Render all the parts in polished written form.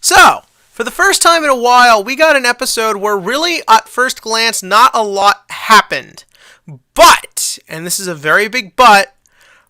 So, for the first time in a while, we got an episode where really, at first glance, not a lot happened. But, and this is a very big but,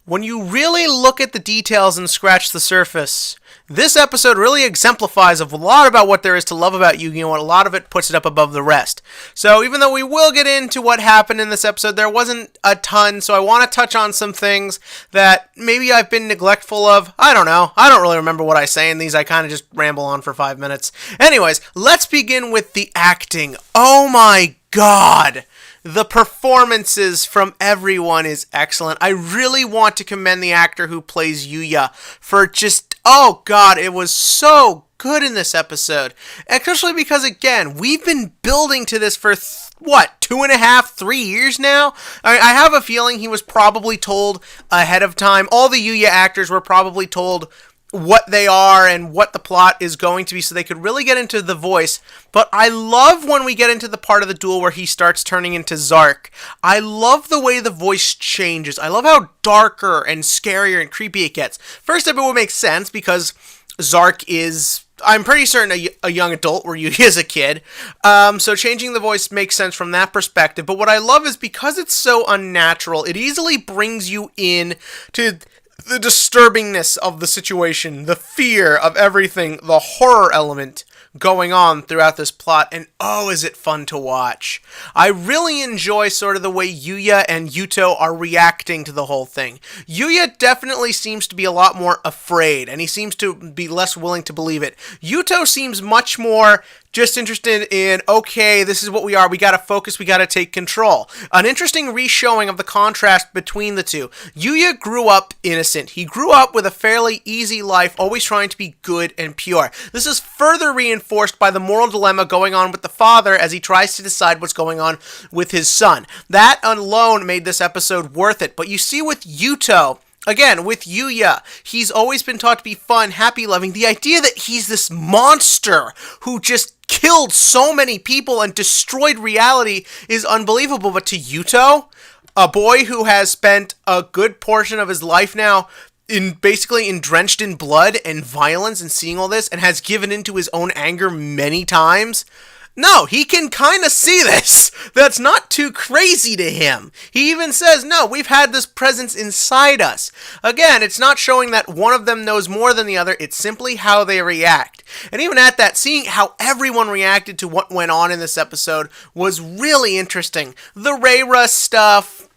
when you really look at the details and scratch the surface, this episode really exemplifies a lot about what there is to love about Yugioh, and a lot of it puts it up above the rest. So even though we will get into what happened in this episode, there wasn't a ton, so I want to touch on some things that maybe I've been neglectful of. I don't know. I don't really remember what I say in these. I kind of just ramble on for 5 minutes. Anyways, let's begin with the acting. Oh my god! The performances from everyone is excellent. I really want to commend the actor who plays Yugioh for just, oh god, it was so good in this episode. Especially because, again, we've been building to this for, 2.5, 3 years now? I have a feeling he was probably told ahead of time. All the Yugioh actors were probably told what they are and what the plot is going to be so they could really get into the voice. But I love when we get into the part of the duel where he starts turning into Zark. I love the way the voice changes. I love how darker and scarier and creepy it gets. First up, it would make sense because Zark is, I'm pretty certain, a young adult where Yugioh is a kid. So changing the voice makes sense from that perspective. But what I love is because it's so unnatural, it easily brings you in to the disturbingness of the situation, the fear of everything, the horror element going on throughout this plot, and oh, is it fun to watch. I really enjoy sort of the way Yugioh and Yuto are reacting to the whole thing. Yugioh definitely seems to be a lot more afraid, and he seems to be less willing to believe it. Yuto seems much more just interested in, okay, this is what we are, we gotta focus, we gotta take control. An interesting re-showing of the contrast between the two. Yugioh grew up innocent. He grew up with a fairly easy life, always trying to be good and pure. This is further reinforced by the moral dilemma going on with the father as he tries to decide what's going on with his son. That alone made this episode worth it. But you see with Yuto, again, with Yugioh, he's always been taught to be fun, happy-loving. The idea that he's this monster who just killed so many people and destroyed reality is unbelievable. But to Yuto, a boy who has spent a good portion of his life now basically drenched in blood and violence and seeing all this, and has given into his own anger many times, no, he can kind of see this. That's not too crazy to him. He even says, no, we've had this presence inside us. Again, it's not showing that one of them knows more than the other. It's simply how they react. And even at that, seeing how everyone reacted to what went on in this episode was really interesting. The Rayra stuff,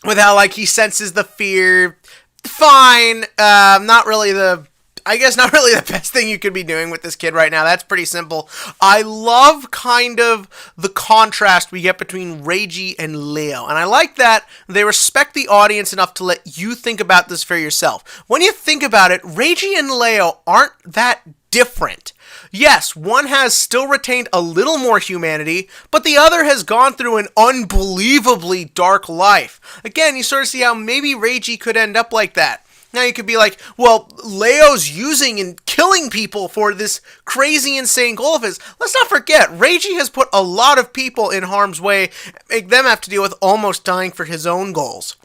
with how, he senses the fear, fine. Not really the best thing you could be doing with this kid right now. That's pretty simple. I love kind of the contrast we get between Reiji and Leo. And I like that they respect the audience enough to let you think about this for yourself. When you think about it, Reiji and Leo aren't that different. Yes, one has still retained a little more humanity, but the other has gone through an unbelievably dark life. Again, you sort of see how maybe Reiji could end up like that. Now you could be like, well, Leo's using and killing people for this crazy, insane goal of his. Let's not forget, Reiji has put a lot of people in harm's way, make them have to deal with almost dying for his own goals.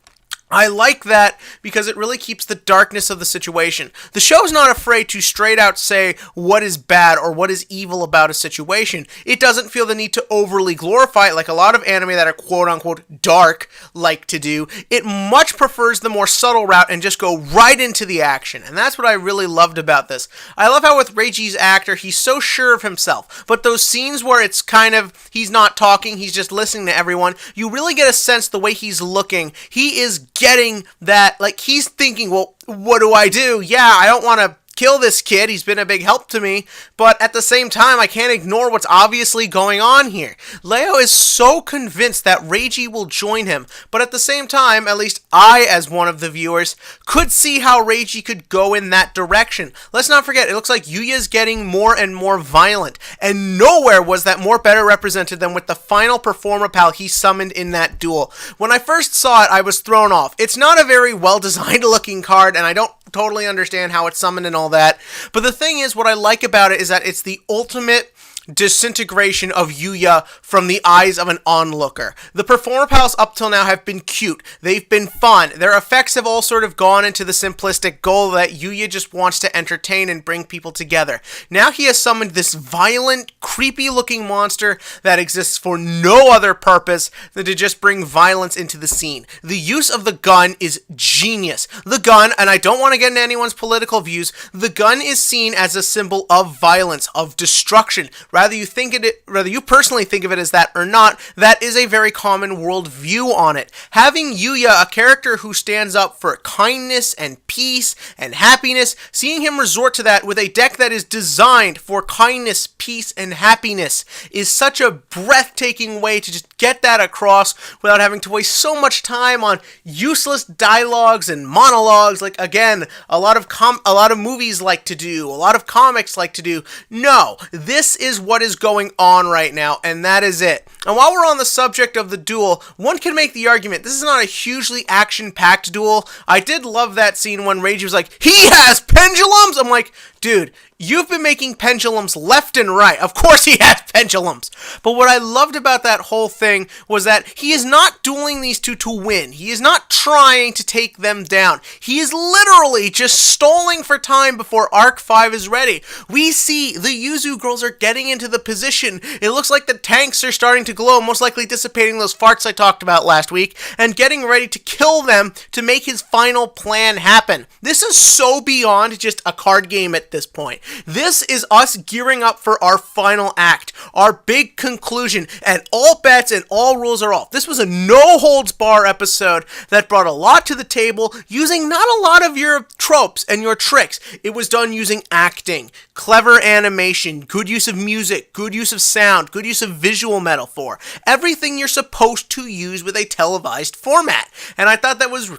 I like that because it really keeps the darkness of the situation. The show's not afraid to straight out say what is bad or what is evil about a situation. It doesn't feel the need to overly glorify it like a lot of anime that are quote-unquote dark like to do. It much prefers the more subtle route and just go right into the action. And that's what I really loved about this. I love how with Reiji's actor, he's so sure of himself. But those scenes where it's kind of, he's not talking, he's just listening to everyone, you really get a sense the way he's looking. He is getting that, he's thinking, well, what do I do? Yeah, I don't want to kill this kid. He's been a big help to me. But at the same time, I can't ignore what's obviously going on here. Leo is so convinced that Reiji will join him. But at the same time, at least I, as one of the viewers, could see how Reiji could go in that direction. Let's not forget, it looks like Yugioh's getting more and more violent. And nowhere was that more better represented than with the final Performer Pal he summoned in that duel. When I first saw it, I was thrown off. It's not a very well-designed looking card, and I don't totally understand how it's summoned and all that. But the thing is, what I like about it is that it's the ultimate disintegration of Yugioh from the eyes of an onlooker. The performer pals up till now have been cute. They've been fun. Their effects have all sort of gone into the simplistic goal that Yugioh just wants to entertain and bring people together. Now he has summoned this violent, creepy-looking monster that exists for no other purpose than to just bring violence into the scene. The use of the gun is genius. The gun, and I don't want to get into anyone's political views, the gun is seen as a symbol of violence, of destruction. Whether you personally think of it as that or not, that is a very common world view on it. Having Yugioh, a character who stands up for kindness and peace and happiness, seeing him resort to that with a deck that is designed for kindness, peace, and happiness is such a breathtaking way to just get that across without having to waste so much time on useless dialogues and monologues like, again, a lot of movies like to do, a lot of comics like to do. No, this is what is going on right now, and that is it. And while we're on the subject of the duel, one can make the argument this is not a hugely action-packed duel. I did love that scene when Reiji was like, "He has pendulums!" I'm like, dude, you've been making pendulums left and right. Of course he has pendulums. But what I loved about that whole thing was that he is not dueling these two to win. He is not trying to take them down. He is literally just stalling for time before Arc 5 is ready. We see the Yuzu girls are getting into the position. It looks like the tanks are starting to glow, most likely dissipating those farts I talked about last week, and getting ready to kill them to make his final plan happen. This is so beyond just a card game at this point. This is us gearing up for our final act, our big conclusion, and all bets and all rules are off. This was a no-holds-bar episode that brought a lot to the table, using not a lot of your tropes and your tricks. It was done using acting, clever animation, good use of music, good use of sound, good use of visual metaphor, everything you're supposed to use with a televised format. And I thought that was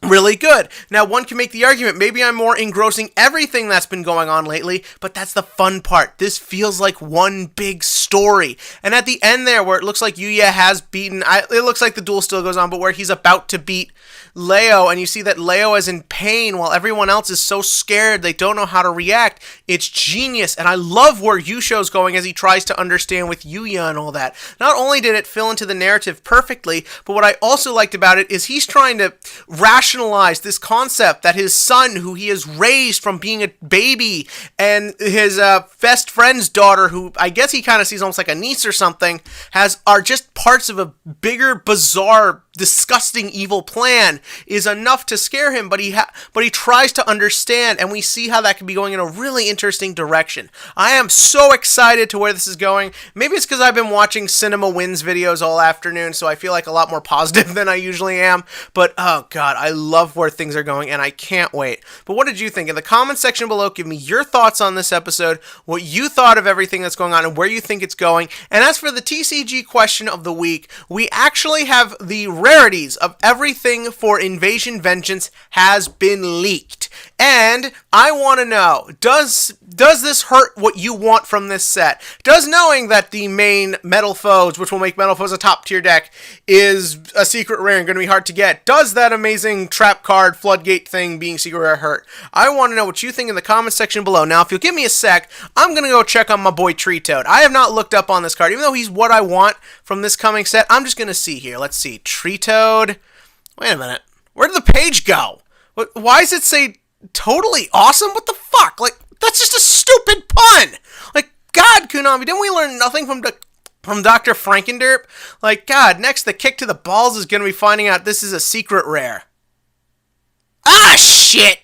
really good. Now, one can make the argument, maybe I'm more engrossing everything that's been going on lately, but that's the fun part. This feels like one big story. And at the end there, where it looks like Yugioh has beaten, it looks like the duel still goes on, but where he's about to beat Leo, and you see that Leo is in pain while everyone else is so scared they don't know how to react. It's genius, and I love where Yugioh's going as he tries to understand with Yugioh and all that. Not only did it fill into the narrative perfectly, but what I also liked about it is he's trying to rationalize this concept that his son, who he has raised from being a baby, and his best friend's daughter, who I guess he kind of sees almost like a niece or something, are just parts of a bigger, bizarre, disgusting, evil plan, is enough to scare him, but he tries to understand, and we see how that can be going in a really interesting direction. I am so excited to where this is going. Maybe it's because I've been watching Cinema Wins videos all afternoon, so I feel like a lot more positive than I usually am, but oh god, I love where things are going, and I can't wait. But what did you think? In the comment section below, give me your thoughts on this episode, what you thought of everything that's going on, and where you think it's going. And as for the TCG question of the week, we actually have the rarities of everything for Invasion Vengeance has been leaked. And I want to know, does this hurt what you want from this set? Does knowing that the main Metal Foes, which will make Metal Foes a top tier deck, is a secret rare and going to be hard to get, does that amazing trap card floodgate thing being secret rare hurt? I want to know what you think in the comment section below. Now, if you'll give me a sec, I'm going to go check on my boy Tree Toad. I have not looked up on this card, even though he's what I want from this coming set. I'm just going to see here. Let's see. Tree Toad. Wait a minute. Where did the page go? Why does it say totally awesome? What the fuck? Like, that's just a stupid pun. Like, God, Konami, didn't we learn nothing from Dr. Frankenderp? Like, God, next the kick to the balls is going to be finding out this is a secret rare. Ah, shit!